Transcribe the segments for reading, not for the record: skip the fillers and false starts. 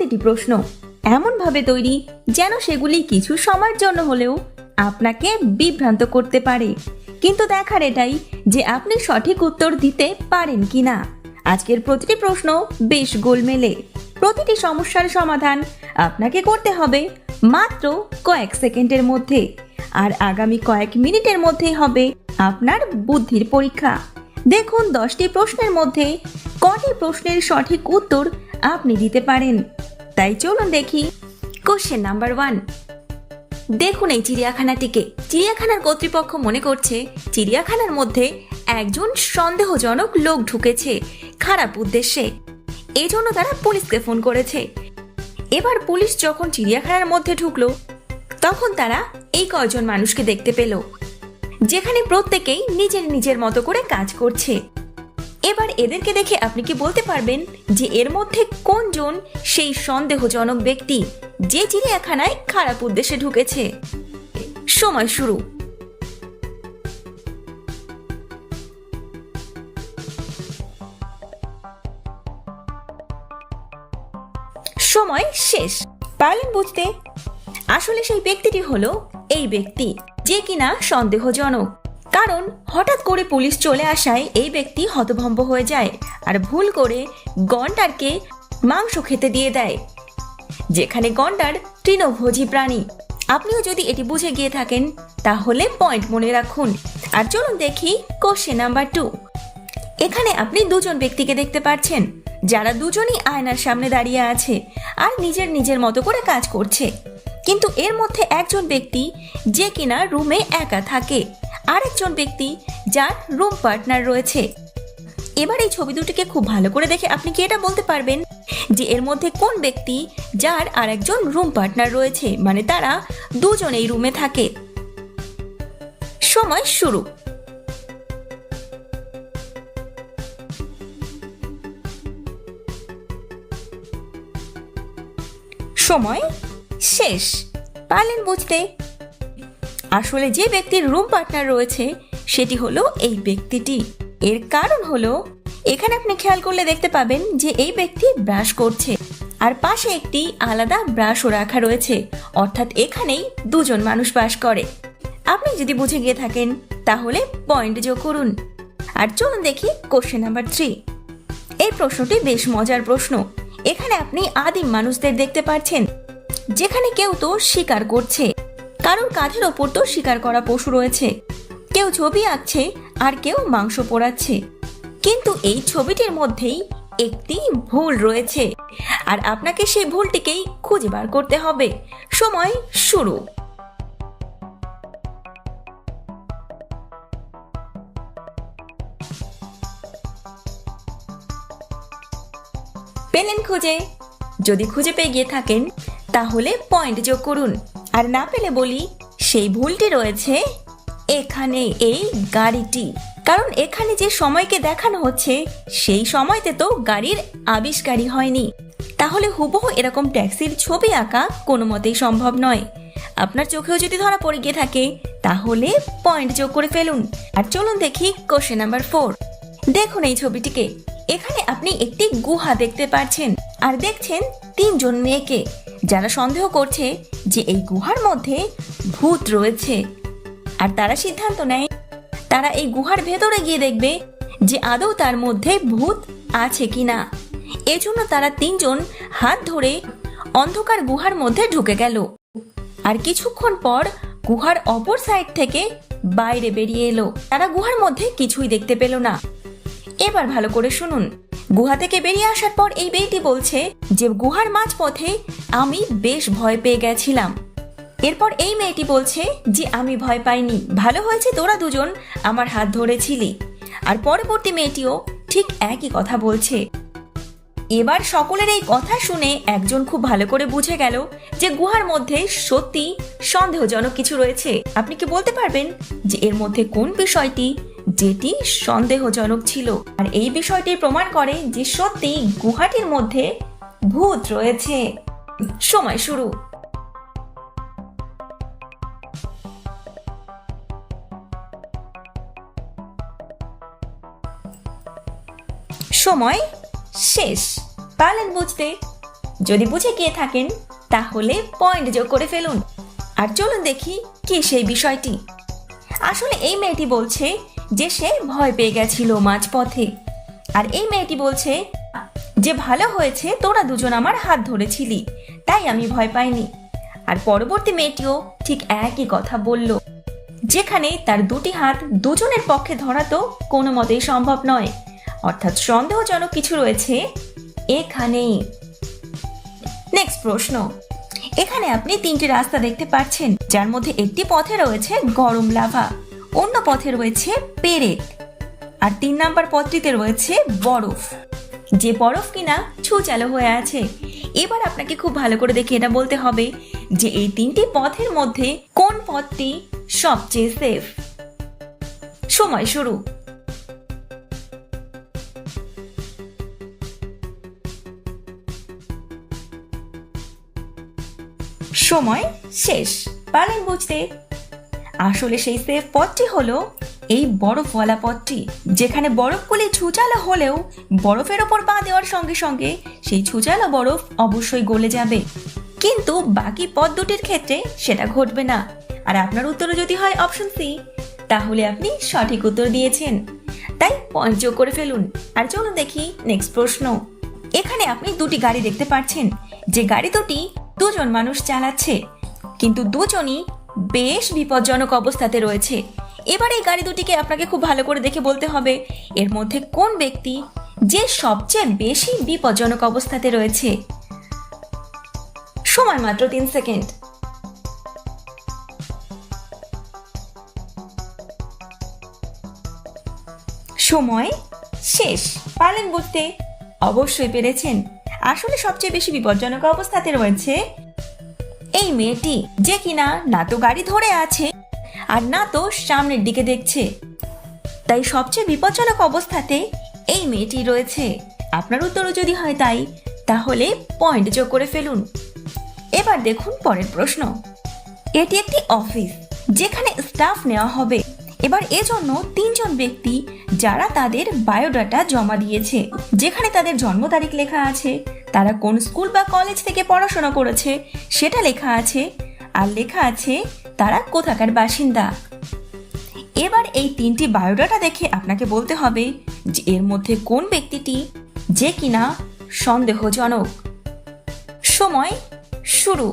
প্রতিটি প্রশ্ন এমনভাবে তৈরি যেন সেগুলি কিছু সময়ের জন্য হলেও আপনাকে বিভ্রান্ত করতে পারে, কিন্তু দেখার এটাই যে আপনি সঠিক উত্তর দিতে পারেন কিনা। আজকের প্রতিটি প্রশ্ন বেশ গোলমেলে। প্রতিটি সমস্যার সমাধান আপনাকে করতে হবে মাত্র কয়েক সেকেন্ডের মধ্যে, আর আগামী কয়েক মিনিটের মধ্যেই হবে আপনার বুদ্ধির পরীক্ষা। দেখুন 10টি প্রশ্নের মধ্যে কটি প্রশ্নের সঠিক উত্তর আপনি দিতে পারেন। তাই চলুন দেখি। Question number 1। দেখুন এই চিড়িয়াখানাটিকে। চিড়িয়াখানার কর্তৃপক্ষ মনে করছে চিড়িয়াখানার মধ্যে একজন সন্দেহজনক লোক ঢুকেছে খারাপ উদ্দেশ্যে। এজন্য তারা পুলিশকে ফোন করেছে। এবার পুলিশ যখন চিড়িয়াখানার মধ্যে ঢুকলো তখন তারা এই কয়জন মানুষকে দেখতে পেল, যেখানে প্রত্যেকেই নিজের নিজের মতো করে কাজ করছে। এবার এদেরকে দেখে আপনি কি বলতে পারবেন যে এর মধ্যে কোনজন সেই সন্দেহজনক ব্যক্তি যে চিড়িয়াখানায় খারাপ উদ্দেশ্যে ঢুকেছে? সময় শুরু। সময় শেষ। পারলেন বুঝতে? আসলে সেই ব্যক্তিটি হলো এই ব্যক্তি, যে কিনা সন্দেহজনক। কারণ হঠাৎ করে পুলিশ চলে আসায় এই ব্যক্তি হতভম্ব হয়ে যায় আর ভুল করে গন্ডারকে মাংস খেতে দিয়ে দেয়, যেখানে গন্ডার তৃণভোজী প্রাণী। আপনিও যদি এটি বুঝে গিয়ে থাকেন তাহলে পয়েন্ট মনে রাখুন। আর চলুন দেখি কোশ্চেন নাম্বার 2। এখানে আপনি দুজন ব্যক্তিকে দেখতে পাচ্ছেন, যারা দুজনই আয়নার সামনে দাঁড়িয়ে আছে আর নিজের নিজের মতো করে কাজ করছে। কিন্তু এর মধ্যে একজন ব্যক্তি যে কিনা রুমে একা থাকে, আরেকজন ব্যক্তি যার রুম পার্টনার রয়েছে। এবার এই ছবি দুটিকে খুব ভালো করে দেখে আপনি কি এটা বলতে পারবেন যে এর মধ্যে কোন ব্যক্তি যার আরেকজন রুম পার্টনার রয়েছে, মানে তারা দুজন এই রুমে থাকে? সময় শুরু। সময় শেষ। পারলেন বুঝতে? আসলে যে ব্যক্তির রুম পার্টনার রয়েছে সেটি হলো এই ব্যক্তিটি। এর কারণ হলো এখানে আপনি খেয়াল করলে দেখতে পাবেন যে এই ব্যক্তি ব্রাশ করছে আর পাশে একটি আলাদা ব্রাশও রাখা রয়েছে, অর্থাৎ এখানেই দুজন মানুষ বাস করে। আপনি যদি বুঝে গিয়ে থাকেন তাহলে পয়েন্ট যোগ করুন। আর চলুন দেখি কোশ্চেন নাম্বার 3। এই প্রশ্নটি বেশ মজার প্রশ্ন। এখানে আপনি আদিম মানুষদের দেখতে পাচ্ছেন, যেখানে কেউ তো শিকার করছে, কারোর কাঁধের ওপর তো শিকার করা পশু রয়েছে, কেউ ছবি আঁকছে আর কেউ মাংস পোড়াচ্ছে। কিন্তু এই ছবিটির মধ্যেই একটি ভুল রয়েছে আর আপনাকে সেই ভুলটিকেই খুঁজে বার করতে হবে। সময় শুরু। পেলেন খুঁজে? যদি খুঁজে পেয়ে গিয়ে থাকেন তাহলে পয়েন্ট যোগ করুন। আর না পেলে বলি সেই ভুলটি রয়েছে এখানে, এই গাড়িটি। কারণ এখানে যে সময়কে দেখানো হচ্ছে সেই সময়তে তো গাড়ির আবিষ্কারই হয়নি। তাহলে হুবহু এরকম ট্যাক্সির ছবি আঁকা কোনো মতেই সম্ভব নয়। আপনার চোখেও যদি ধরা পড়ে গিয়ে থাকে তাহলে পয়েন্ট যোগ করে ফেলুন। আর চলুন দেখি কোশ্চেন নাম্বার 4। দেখুন এই ছবিটিকে। এখানে আপনি একটি গুহা দেখতে পাচ্ছেন আর দেখছেন 3 জন মেয়েকে, যারা সন্দেহ করছে যে এই গুহার মধ্যে ভূত রয়েছে। আর তারা সিদ্ধান্ত নেয় তারা এই গুহার ভেতরে গিয়ে দেখবে যে আদৌ তার মধ্যে ভূত আছে কিনা। এজন্য তারা 3 জন হাত ধরে অন্ধকার গুহার মধ্যে ঢুকে গেল আর কিছুক্ষণ পর গুহার অপর সাইড থেকে বাইরে বেরিয়ে এলো। তারা গুহার মধ্যে কিছুই দেখতে পেল না। এবার ভালো করে শুনুন। গুহা থেকে বেরিয়ে আসার পর এই মেয়েটি বলছে যে গুহার মাঝপথে আমি বেশ ভয় পেয়ে গেছিলাম। এরপর এই মেয়েটি বলছে যে আমি ভয় পাইনি, ভালো হয়েছে তোরা দুজন আমার হাত ধরেছিলি। আর পরবর্তী মেয়েটিও ঠিক একই কথা বলছে। এবার সকলের এই কথা শুনে একজন খুব ভালো করে বুঝে গেল যে গুহার মধ্যে সত্যি সন্দেহজনক কিছু রয়েছে। আপনি কি বলতে পারবেন যে এর মধ্যে কোন বিষয়টি যেটি সন্দেহজনক ছিল? আর এই বিষয়টি প্রমাণ করে যে সত্যি গুহাটির মধ্যে ভূত রয়েছে। সময় শুরু। সময় শেষ। পারলেন বুঝতে? যদি বুঝে গিয়ে থাকেন তাহলে পয়েন্ট যোগ করে ফেলুন। আর চলুন দেখি কি সেই বিষয়টি। আসলে এই মেয়েটি বলছে যে সে ভয় পেয়ে গেছিল মাঝপথে, আর এই মেয়েটি বলছে যে ভালো হয়েছে তোরা দুজন আমার হাত ধরেছিলি, তাই আমি ভয় পাইনি। আর পরবর্তী মেয়েটিও ঠিক একই কথা বলল, যেখানে তার দুটি হাত দুজনের পক্ষে ধরা তো কোনো মতেই সম্ভব নয়, অর্থাৎ সন্দেহজনক কিছু রয়েছে এখানেই। নেক্সট প্রশ্ন। এখানে আপনি তিনটি রাস্তা দেখতে পাচ্ছেন, যার মধ্যে একটি পথে রয়েছে গরম লাভা, অন্য পথে রয়েছে পেরেক, আর 3 নাম্বার পথটিতে রয়েছে বরফ, যে বরফ কিনা ছুচালো হয়ে আছে। এবার আপনাকে খুব ভালো করে দেখে এটা বলতে হবে যে এই তিনটি পথের মধ্যে কোন পথটি সবচেয়ে সেফ। সময় শুরু। সময় শেষ। পারলেন বুঝতে? আসলে সেই সেফ পথটি হলো এই বরফওয়ালা পথটি, যেখানে বরফগুলি ছুচালো হলেও বরফের ওপর পা দেওয়ার সঙ্গে সঙ্গে সেই ছুচালো বরফ অবশ্যই গলে যাবে, কিন্তু বাকি পথ দুটির ক্ষেত্রে সেটা ঘটবে না। আর আপনার উত্তর যদি হয় অপশন সি, তাহলে আপনি সঠিক উত্তর দিয়েছেন, তাই পয়েন্ট যোগ করে ফেলুন। আর চলুন দেখি নেক্সট প্রশ্ন। এখানে আপনি দুটি গাড়ি দেখতে পাচ্ছেন, যে গাড়ি দুটি দুজন মানুষ চালাচ্ছে, কিন্তু দুজনই বেশ বিপজ্জনক অবস্থাতে রয়েছে। এবার এই গাড়ি দুটিকে আপনাকে খুব ভালো করে দেখে বলতে হবে এর মধ্যে কোন ব্যক্তি যে সবচেয়ে বেশি বিপজ্জনক অবস্থাতে রয়েছে। সময় মাত্র 3 সেকেন্ড। সময় শেষ। পারলেন বুঝতে? অবশ্যই পেরেছেন। আসলে সবচেয়ে বেশি বিপজ্জনক অবস্থাতে রয়েছে এই মেয়েটি, যে কিনা না তো গাড়ি ধরে আছে আর না তো সামনের দিকে দেখছে, তাই সবচেয়ে বিপজ্জনক অবস্থাতে এই মেয়েটি রয়েছে। আপনার উত্তরও যদি হয় তাই, তাহলে পয়েন্ট যোগ করে ফেলুন। এবার দেখুন পরের প্রশ্ন। এটি একটি অফিস, যেখানে স্টাফ নেওয়া হবে। এবার এজন্য 3 জন ব্যক্তি যারা তাদের বায়োডাটা জমা দিয়েছে, যেখানে তাদের জন্ম তারিখ লেখা আছে, তারা কোন স্কুল বা কলেজ থেকে পড়াশোনা করেছে সেটা লেখা আছে, আর লেখা আছে তারা কোথাকার বাসিন্দা। এবার এই 3টি বায়োডাটা দেখে আপনাকে বলতে হবে যে এর মধ্যে কোন ব্যক্তিটি যে কিনা সন্দেহজনক। সময় শুরু।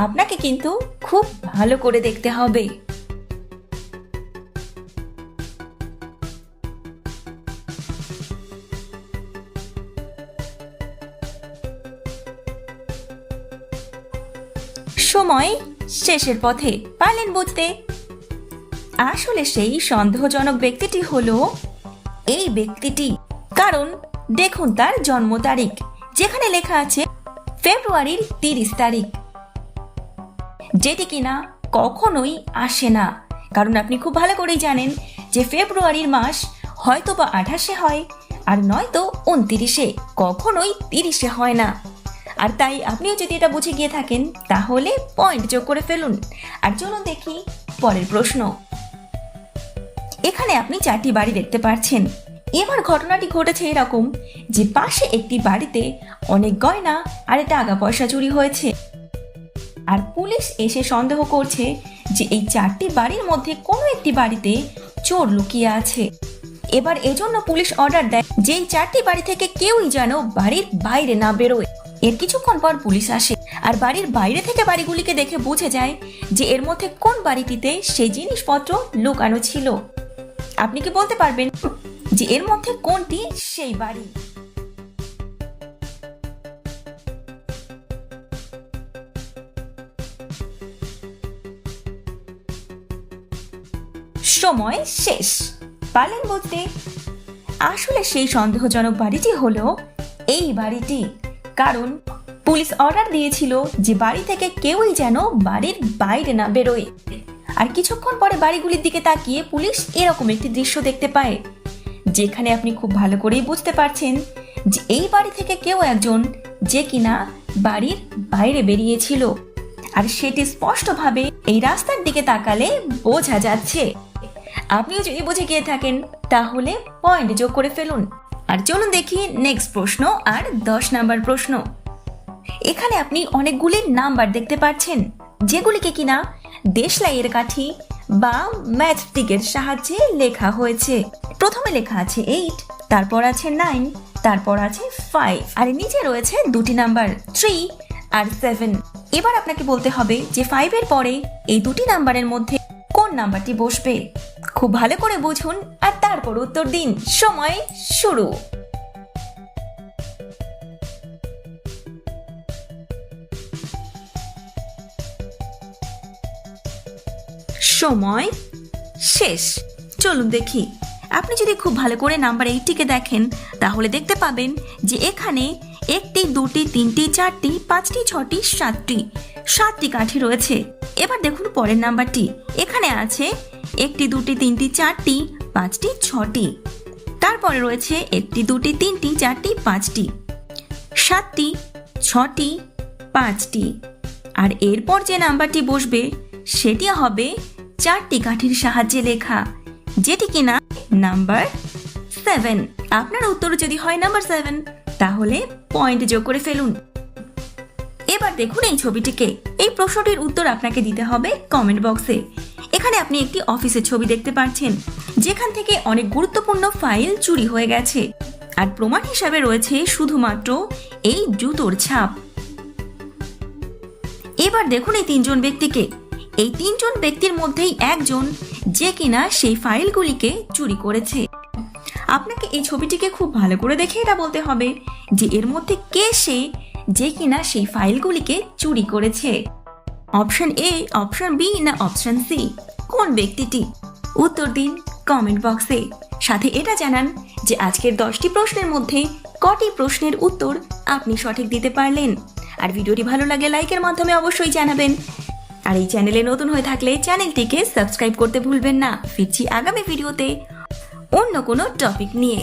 আপনাকে কিন্তু খুব ভালো করে দেখতে হবে। সময় শেষের পথে। পারলেন বুঝতে? আসলে সেই সন্দেহজনক ব্যক্তিটি হলো এই ব্যক্তিটি, কারণ দেখুন তার জন্ম তারিখ, যেখানে লেখা আছে ফেব্রুয়ারির 30 তারিখ, যেটি কিনা কখনোই আসে না। কারণ আপনি খুব ভালো করেই জানেন যে ফেব্রুয়ারির মাস হয়তো বা 28-এ হয়, আর নয়তো 29-এ, কখনোই 30-এ হয় না। আর তাই আপনিও যদি এটা বুঝে গিয়ে থাকেন তাহলে পয়েন্ট যোগ করে ফেলুন। আর চলুন দেখি পরের প্রশ্ন। এখানে আপনি 4টি বাড়ি দেখতে পাচ্ছেন। এবার ঘটনাটি ঘটেছে এরকম যে পাশে একটি বাড়িতে অনেক গয়না আর টাকা পয়সা চুরি হয়েছে, আর পুলিশ এসে সন্দেহ করছে যে এই 4টি বাড়ির মধ্যে কোনো একটি বাড়িতে চোর লুকিয়ে আছে। এবার এজন্য পুলিশ অর্ডার দেয় যে এই 4টি বাড়ি থেকে কেউই যেন বাড়ির বাইরে না বেরোয়। এর কিছুক্ষণ পর পুলিশ আসে আর বাড়ির বাইরে থেকে বাড়িগুলিকে দেখে বুঝে যায় যে এর মধ্যে কোন বাড়িটিতে সেই জিনিসপত্র লুকানো ছিল। আপনি কি বলতে পারবেন যে এর মধ্যে কোনটি সেই বাড়ি? সময় শেষ। পারলেন বুঝতে? আসলে সেই সন্দেহজনক বাড়িটি হলো এই বাড়িটি, কারণ পুলিশ অর্ডার দিয়েছিল যে বাড়ি থেকে কেউই যেন বাড়ির বাইরে না বেরোয়। আর কিছুক্ষণ পরে বাড়িগুলির দিকে তাকিয়ে পুলিশ এরকম একটি দৃশ্য দেখতে পায়, যেখানে আপনি খুব ভালো করেই বুঝতে পারছেন যে এই বাড়ি থেকে কেউ একজন যে কিনা বাড়ির বাইরে বেরিয়েছিল, আর সেটি স্পষ্টভাবে এই রাস্তার দিকে তাকালে বোঝা যাচ্ছে। আপনিও যদি বুঝে গিয়ে থাকেন তাহলে পয়েন্ট যোগ করে ফেলুন। আর চলুন দেখি নেক্সট প্রশ্ন আর 10 নাম্বার প্রশ্ন। এখানে আপনি অনেকগুলি নাম্বার দেখতে পাচ্ছেন, যেগুলিকে কিনা দেশলাইয়ের কাঠি বা ম্যাচস্টিকের সাহায্যে লেখা হয়েছে। প্রথমে লেখা আছে 8, তারপর আছে 9, তারপর আছে 5, আর নিচে রয়েছে দুটি নাম্বার 3 আর 7। এবার আপনাকে বলতে হবে যে 5 এর পরে এই দুটি নাম্বারের মধ্যে কোন নাম্বারটি বসবে। খুব ভালো করে বুঝুন আর তারপর উত্তর দিন। সময় শুরু। সময় শেষ। চলুন দেখি। আপনি যদি খুব ভালো করে নাম্বার 8টিকে দেখেন তাহলে দেখতে পাবেন যে এখানে 1টি 2টি 3টি 4টি 5টি 6টি 7টি কাঠি রয়েছে। এবার দেখুন পরের নাম্বারটি, এখানে আছে 1টি 2টি 3টি 4টি 5টি 6টি, তারপরে রয়েছে 1টি 2টি 3টি 4টি 5টি 7টি 6টি 5টি, আর এরপর যে নাম্বারটি বসবে সেটি হবে 4টি কাঠির সাহায্যে লেখা, যেটি কিনা নাম্বার 7। আপনার উত্তর যদি হয় নাম্বার 7 তাহলে পয়েন্ট যোগ করে ফেলুন। এবার দেখুন এই ছবিটিকে। এই প্রশ্নটির উত্তর আপনাকে দিতে হবে কমেন্ট বক্সে। এখানে আপনি একটি অফিসের ছবি দেখতে পাচ্ছেন, যেখান থেকে অনেক গুরুত্বপূর্ণ ফাইল চুরি হয়ে গেছে, আর প্রমাণ হিসাবে রয়েছে শুধুমাত্র এই জুতোর ছাপ। এবার দেখুন এই তিনজন ব্যক্তিকে। এই তিনজন ব্যক্তির মধ্যেই একজন যে কিনা সেই ফাইলগুলিকে চুরি করেছে। আপনাকে এই ছবিটিকে খুব ভালো করে দেখে এটা বলতে হবে যে এর মধ্যে কে সে যে কিনা সেই ফাইলগুলিকে চুরি করেছে। অপশন এ, অপশন বি না অপশন সি, কোন ব্যক্তিটি? উত্তর দিন কমেন্ট বক্সে। সাথে এটা জানান যে আজকের 10টি প্রশ্নের মধ্যে কটি প্রশ্নের উত্তর আপনি সঠিক দিতে পারলেন। আর ভিডিওটি ভালো লাগলে লাইকের মাধ্যমে অবশ্যই জানাবেন। আর এই চ্যানেলে নতুন হয়ে থাকলে চ্যানেলটিকে সাবস্ক্রাইব করতে ভুলবেন না। ফিরছি আগামী ভিডিওতে অন্য কোনো টপিক নিয়ে।